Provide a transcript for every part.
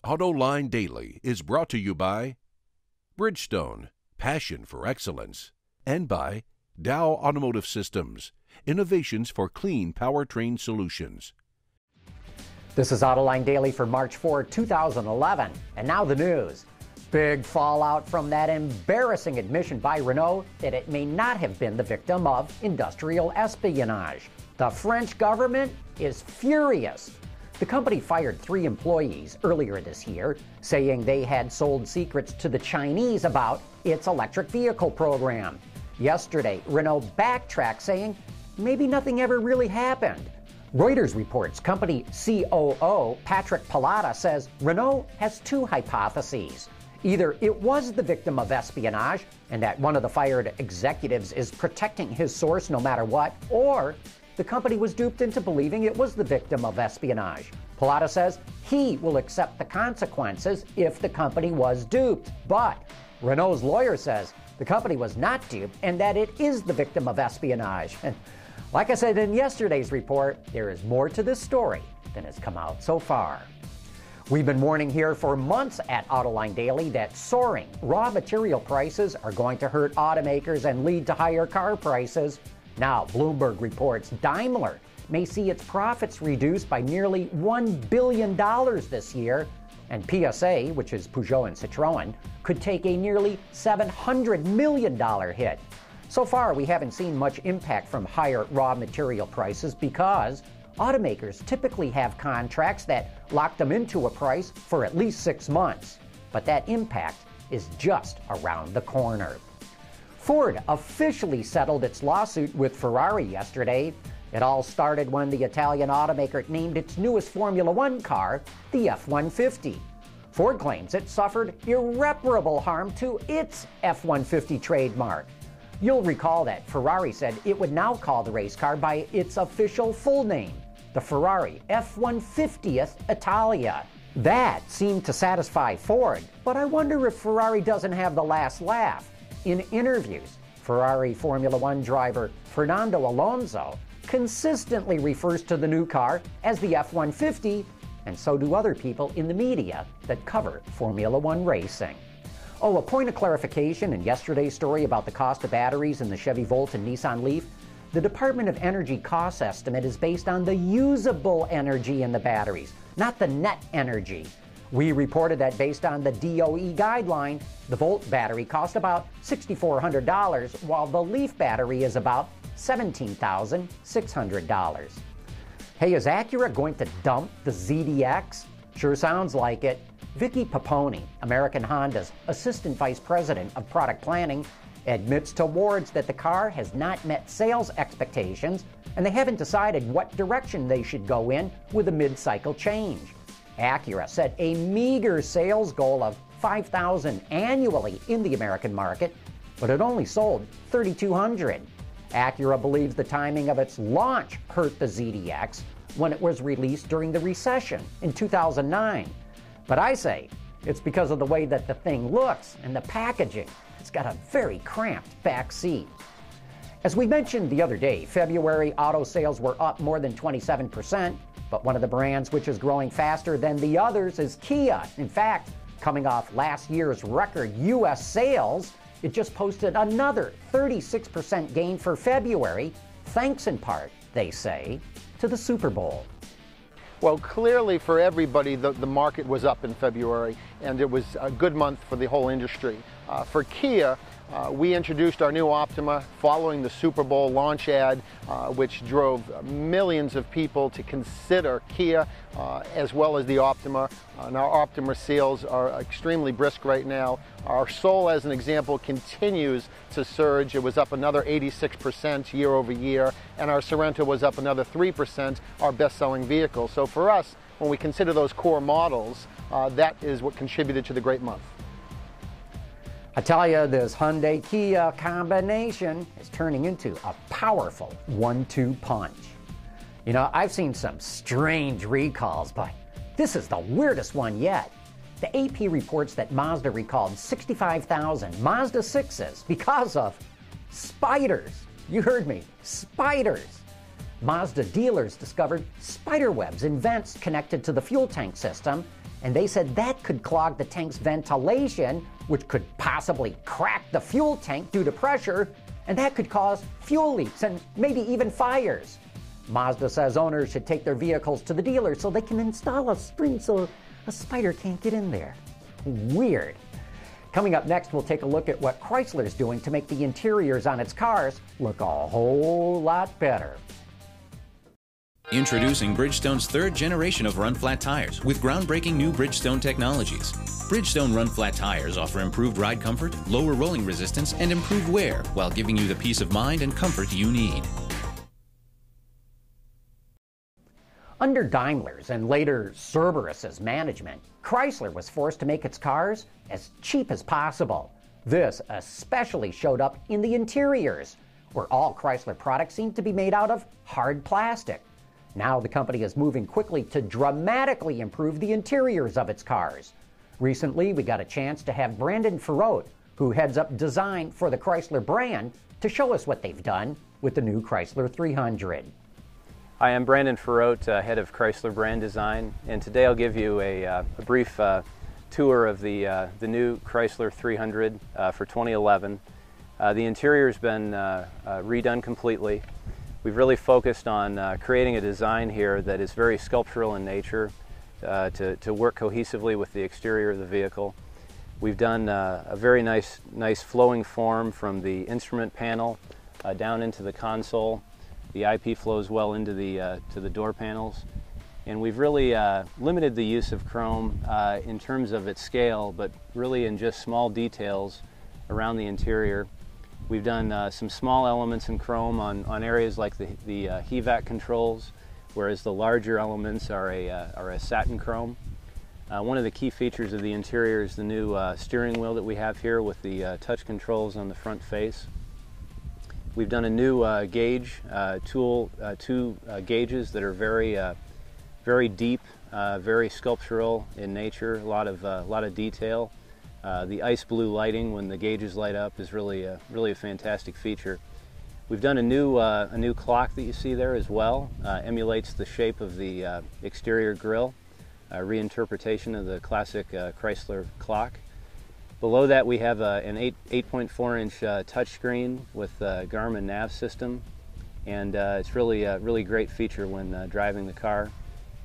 Autoline Daily is brought to you by Bridgestone, passion for excellence, and by Dow Automotive Systems, innovations for clean powertrain solutions. This is Autoline Daily for March 4, 2011. And now the news. Big fallout from that embarrassing admission by Renault that it may not have been the victim of industrial espionage. The French government is furious. The company fired 3 employees earlier this year, saying they had sold secrets to the Chinese about its electric vehicle program. Yesterday, Renault backtracked, saying maybe nothing ever really happened. Reuters reports company COO Patrick Pallotta says Renault has 2 hypotheses. Either it was the victim of espionage, and that one of the fired executives is protecting his source no matter what, or the company was duped into believing it was the victim of espionage. Pallotta says he will accept the consequences if the company was duped. But Renault's lawyer says the company was not duped and that it is the victim of espionage. And like I said in yesterday's report, there is more to this story than has come out so far. We've been warning here for months at Autoline Daily that soaring raw material prices are going to hurt automakers and lead to higher car prices. Now, Bloomberg reports Daimler may see its profits reduced by nearly $1 billion this year, and PSA, which is Peugeot and Citroën, could take a nearly $700 million hit. So far, we haven't seen much impact from higher raw material prices because automakers typically have contracts that lock them into a price for at least 6 months. But that impact is just around the corner. Ford officially settled its lawsuit with Ferrari yesterday. It all started when the Italian automaker named its newest Formula One car the F-150. Ford claims it suffered irreparable harm to its F-150 trademark. You'll recall that Ferrari said it would now call the race car by its official full name, the Ferrari F-150th Italia. That seemed to satisfy Ford, but I wonder if Ferrari doesn't have the last laugh. In interviews, Ferrari Formula One driver Fernando Alonso consistently refers to the new car as the F-150, and so do other people in the media that cover Formula One racing. Oh, a point of clarification in yesterday's story about the cost of batteries in the Chevy Volt and Nissan Leaf. The Department of Energy cost estimate is based on the usable energy in the batteries, not the net energy. We reported that based on the DOE guideline, the Volt battery cost about $6,400, while the Leaf battery is about $17,600. Hey, is Acura going to dump the ZDX? Sure sounds like it. Vicky Paponi, American Honda's Assistant Vice President of Product Planning, admits to Wards that the car has not met sales expectations and they haven't decided what direction they should go in with a mid-cycle change. Acura set a meager sales goal of 5,000 annually in the American market, but it only sold 3,200. Acura believes the timing of its launch hurt the ZDX when it was released during the recession in 2009. But I say it's because of the way that the thing looks and the packaging. It's got a very cramped back seat. As we mentioned the other day, February auto sales were up more than 27%, but one of the brands which is growing faster than the others is Kia. In fact, coming off last year's record U.S. sales, it just posted another 36% gain for February, thanks in part, they say, to the Super Bowl. Well, clearly for everybody, the market was up in February, and it was a good month for the whole industry. For Kia, we introduced our new Optima following the Super Bowl launch ad, which drove millions of people to consider Kia as well as the Optima. And our Optima sales are extremely brisk right now. Our Soul, as an example, continues to surge. It was up another 86% year over year, and our Sorento was up another 3%, our best-selling vehicle. So for us, when we consider those core models, that is what contributed to the great month. I tell you, this Hyundai-Kia combination is turning into a powerful 1-2 punch. You know, I've seen some strange recalls, but this is the weirdest one yet. The AP reports that Mazda recalled 65,000 Mazda 6s because of spiders. You heard me, spiders. Mazda dealers discovered spider webs in vents connected to the fuel tank system, and they said that could clog the tank's ventilation, which could possibly crack the fuel tank due to pressure, and that could cause fuel leaks and maybe even fires. Mazda says owners should take their vehicles to the dealer so they can install a spring so a spider can't get in there. Weird. Coming up next, we'll take a look at what Chrysler's doing to make the interiors on its cars look a whole lot better. Introducing Bridgestone's third generation of run-flat tires with groundbreaking new Bridgestone technologies. Bridgestone run-flat tires offer improved ride comfort, lower rolling resistance, and improved wear while giving you the peace of mind and comfort you need. Under Daimler's and later Cerberus's management, Chrysler was forced to make its cars as cheap as possible. This especially showed up in the interiors, where all Chrysler products seem to be made out of hard plastic. Now the company is moving quickly to dramatically improve the interiors of its cars. Recently, we got a chance to have Brandon Faurote, who heads up design for the Chrysler brand, to show us what they've done with the new Chrysler 300. Hi, I'm Brandon Faurote, head of Chrysler brand design, and today I'll give you a brief tour of the new Chrysler 300 for 2011. The interior has been redone completely. We've really focused on creating a design here that is very sculptural in nature to work cohesively with the exterior of the vehicle. We've done a very nice flowing form from the instrument panel down into the console. The IP flows well into the door panels, and we've really limited the use of chrome in terms of its scale, but really in just small details around the interior. We've done some small elements in chrome on areas like the HVAC controls, whereas the larger elements are a satin chrome. One of the key features of the interior is the new steering wheel that we have here with the touch controls on the front face. We've done a new gauge tool, two gauges that are very deep, very sculptural in nature, a lot of detail. The ice blue lighting when the gauges light up is really a fantastic feature. We've done a new clock that you see there as well. Emulates the shape of the exterior grille, a reinterpretation of the classic Chrysler clock. Below that we have an 8.4-inch touchscreen with a Garmin nav system, and it's really a really great feature when driving the car.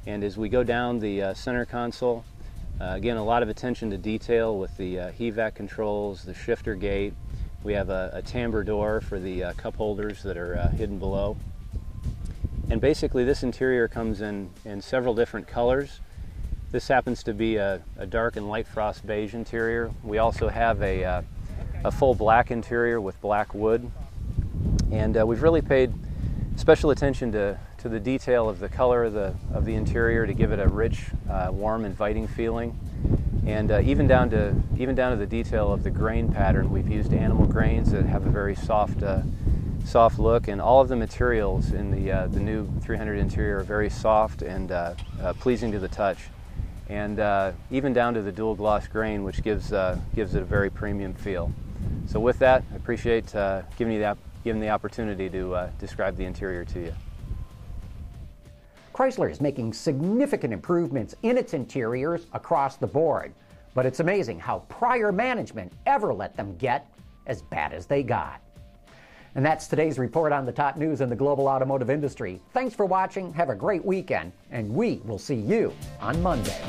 And as we go down the center console, again, a lot of attention to detail with the HVAC controls, the shifter gate. We have a timbre door for the cup holders that are hidden below. And basically this interior comes in several different colors. This happens to be a dark and light frost beige interior. We also have a full black interior with black wood. And we've really paid special attention to the detail of the color of the interior to give it a rich, warm, inviting feeling. And even down to the detail of the grain pattern. We've used animal grains that have a very soft look, and all of the materials in the new 300 interior are very soft and pleasing to the touch. And even down to the dual gloss grain, which gives it a very premium feel. So with that, I appreciate giving the opportunity to describe the interior to you. Chrysler is making significant improvements in its interiors across the board, but it's amazing how prior management ever let them get as bad as they got. And that's today's report on the top news in the global automotive industry. Thanks for watching, have a great weekend, and we will see you on Monday.